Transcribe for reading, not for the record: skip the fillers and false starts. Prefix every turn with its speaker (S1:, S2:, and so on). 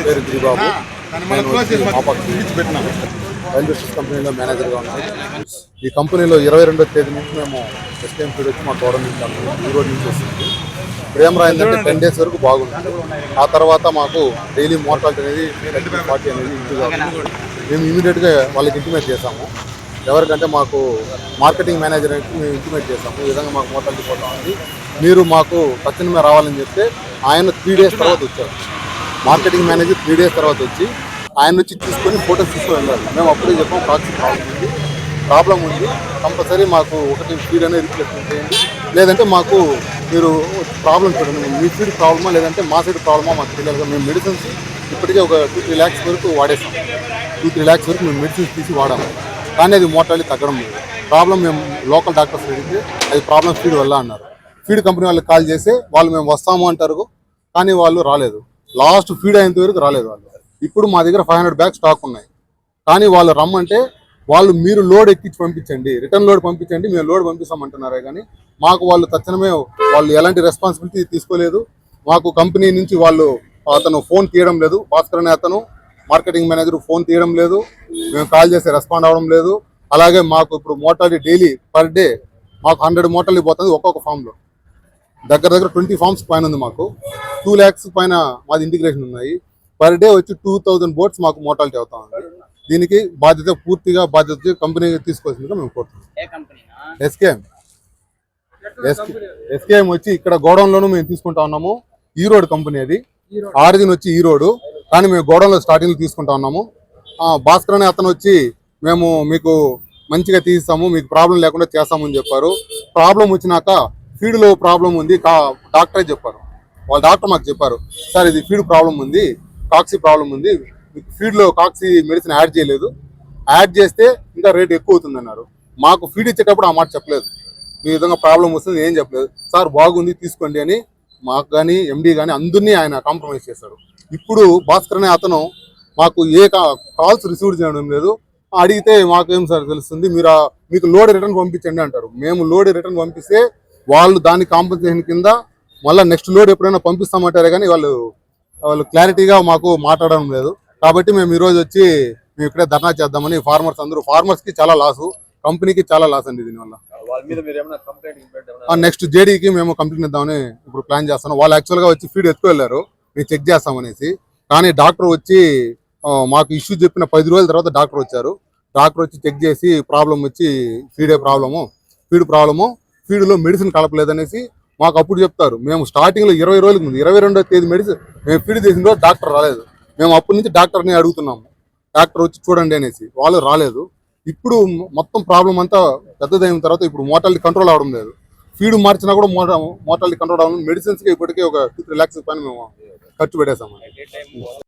S1: పేరు Giribabu. Railway station కంపెనీలో మేనేజర్గా ఉన్నాను. ఈ కంపెనీలో 22వ తేదీ నుంచి మేము ఎస్టీఎం ఫీడ్ వచ్చి మా గోడౌన్ నుంచి ఈ రోజు నుంచి వస్తుంది. ఇప్పుడు ఏం రాయిందంటే 10 days వరకు బాగుంది. ఆ తర్వాత మాకు డైలీ మోర్టాలిటీ అనేది 40 అనేది ఇంటిగా మేము ఇమీడియట్గా వాళ్ళకి ఇంటిమేట్ చేసాము. ఎవరికంటే మాకు మార్కెటింగ్ మేనేజర్ మేము ఇంటిమేట్ చేసాము. ఈ విధంగా మాకు మోర్టాలిటీ పోతామని మీరు మాకు తక్షణమే రావాలని చెప్తే ఆయన 3 days తర్వాత వచ్చారు. మార్కెటింగ్ మేనేజర్ 3 days తర్వాత వచ్చి ఆయన వచ్చి తీసుకొని ఫోటోస్ తీసుకొని వెళ్ళారు. మేము అప్పుడే చెప్పాము ప్రాక్సీ ప్రాబ్లం ఉంది, కంపల్సరీ మాకు ఒకటి ఫీడ్ అనేది రిప్లేస్మెంట్ చేయండి, లేదంటే మాకు మీరు ప్రాబ్లం చూడండి, మీ ఫీడ్ ప్రాబ్లమా లేదంటే మా సైడ్ ప్రాబ్లమా మాకు తెలియదు. మేము మెడిసిన్స్ ఇప్పటికే ఒక 2-3 lakhs వరకు వాడేసాం. 2-3 lakhs వరకు మేము మెడిసిన్స్ తీసి వాడాము, కానీ అది మోర్టాలిటీ తగ్గడం లేదు. ప్రాబ్లం మేము లోకల్ డాక్టర్స్ అడిగితే అది ప్రాబ్లం ఫీడ్ వల్ల అన్నారు. ఫీడ్ కంపెనీ వాళ్ళకి కాల్ చేసి వాళ్ళు మేము వస్తాము అంటారు, కానీ వాళ్ళు రాలేదు. లాస్ట్ ఫీడ్ అయినంత వరకు రాలేదు వాళ్ళు. ఇప్పుడు మా దగ్గర 500 bags స్టాక్ ఉన్నాయి, కానీ వాళ్ళు రమ్మంటే వాళ్ళు మీరు లోడ్ ఎక్కించి పంపించండి, రిటర్న్ లోడ్ పంపించండి, మేము లోడ్ పంపిస్తామంటున్నారే కానీ మాకు వాళ్ళు తక్షణమే వాళ్ళు ఎలాంటి రెస్పాన్సిబిలిటీ తీసుకోలేదు. మాకు కంపెనీ నుంచి వాళ్ళు అతను ఫోన్ తీయడం లేదు, భాస్కర్ అనే అతను మార్కెటింగ్ మేనేజర్ ఫోన్ తీయడం లేదు, మేము కాల్ చేసి రెస్పాండ్ అవ్వడం లేదు. అలాగే మాకు ఇప్పుడు మోటాలిటీ డైలీ పర్ డే మాకు 100 మోటాలిటీ పోతుంది ఒక్కొక్క ఫామ్లో. దగ్గర 20 farms పైన ఉంది. మాకు 2 lakhs పైన మాది ఇంటిగ్రేషన్ ఉన్నాయి. పర్ డే వచ్చి 2000 boats మాకు మోటాలిటీ అవుతా ఉంది. దీనికి పూర్తిగా బాధ్యత కంపెనీ తీసుకోవాల్సిందిగా మేము కోరుతున్నాం. ఎస్కేఎం వచ్చి ఇక్కడ గోడౌన్లోనూ మేము తీసుకుంటా ఉన్నాము. ఈరోడ్ కంపెనీ అది, ఆరిజిన్ వచ్చి ఈరోడ్, కానీ మేము గోడౌన్లో స్టార్టింగ్లో తీసుకుంటా ఉన్నాము. భాస్కర్ అనే అతను వచ్చి మేము మీకు మంచిగా తీస్తాము, మీకు ప్రాబ్లం లేకుండా చేస్తామని చెప్పారు. ప్రాబ్లం వచ్చినాక ఫీడ్లో ప్రాబ్లం ఉంది డాక్టరే చెప్పారు. వాళ్ళ డాక్టర్ మాకు చెప్పారు, సార్ ఇది ఫీడ్ ప్రాబ్లం ఉంది, కాక్సీ ప్రాబ్లం ఉంది, మీకు ఫీడ్లో కాక్సీ మెడిసిన్ యాడ్ చేయలేదు, యాడ్ చేస్తే ఇంకా రేట్ ఎక్కువ అవుతుంది అన్నారు. మాకు ఫీడ్ ఇచ్చేటప్పుడు ఆ మాట చెప్పలేదు, ఈ విధంగా ప్రాబ్లం వస్తుంది ఏం చెప్పలేదు. సార్ బాగుంది తీసుకోండి అని మాకు కానీ ఎండీ కానీ అందరినీ ఆయన కాంప్రమైజ్ చేశారు. ఇప్పుడు భాస్కర్ అనే అతను మాకు ఏ కాల్స్ రిసీవ్ చేయడం లేదు. అడిగితే మాకేం సార్ తెలుస్తుంది, మీకు లోడ్ రిటర్న్ పంపించండి అంటారు. మేము లోడ్ రిటర్న్ పంపిస్తే వాళ్ళు దాని కాంపన్సేషన్ కింద మళ్ళీ నెక్స్ట్ లోడ్ ఎప్పుడైనా పంపిస్తామంటారే కానీ వాళ్ళు క్లారిటీగా మాకు మాట్లాడడం లేదు. కాబట్టి మేము ఈరోజు వచ్చి మేము ఇక్కడే ధర్నా చేద్దామని ఫార్మర్స్కి చాలా లాసు, కంపెనీకి చాలా లాస్ అండి. దీనివల్ల నెక్స్ట్ జేడీకి మేము కంప్లైంట్ ఇద్దామని ఇప్పుడు ప్లాన్ చేస్తాను. వాళ్ళు యాక్చువల్గా వచ్చి ఫీడ్ ఎత్తుకెళ్ళారు, మేము చెక్ చేస్తామనేసి. కానీ డాక్టర్ వచ్చి మాకు ఇష్యూ చెప్పిన 10 రోజుల తర్వాత డాక్టర్ వచ్చారు. డాక్టర్ వచ్చి చెక్ చేసి ప్రాబ్లం వచ్చి ఫీడ్ ప్రాబ్లము, ఫీడ్లో మెడిసిన్ కలపలేదనేసి మాకు అప్పుడు చెప్తారు. మేము స్టార్టింగ్లో 20 రోజులకు ముందు 22వ తేదీ మెడిసిన్ మేము ఫీడ్ చేసిన రోజు డాక్టర్ రాలేదు. మేము అప్పటి నుంచి డాక్టర్ని అడుగుతున్నాము, డాక్టర్ వచ్చి చూడండి అనేసి, వాళ్ళు రాలేదు. ఇప్పుడు మొత్తం ప్రాబ్లం అంతా పెద్దదైన తర్వాత ఇప్పుడు మోర్టాలిటీ కంట్రోల్ అవడం లేదు. ఫీడ్ మార్చినా కూడా మోర్టాలిటీ కంట్రోల్ అవ్వడం, మెడిసిన్స్కి ఇప్పటికే ఒక 2-3 lakhs పైన మేము ఖర్చు పెట్టేసాము.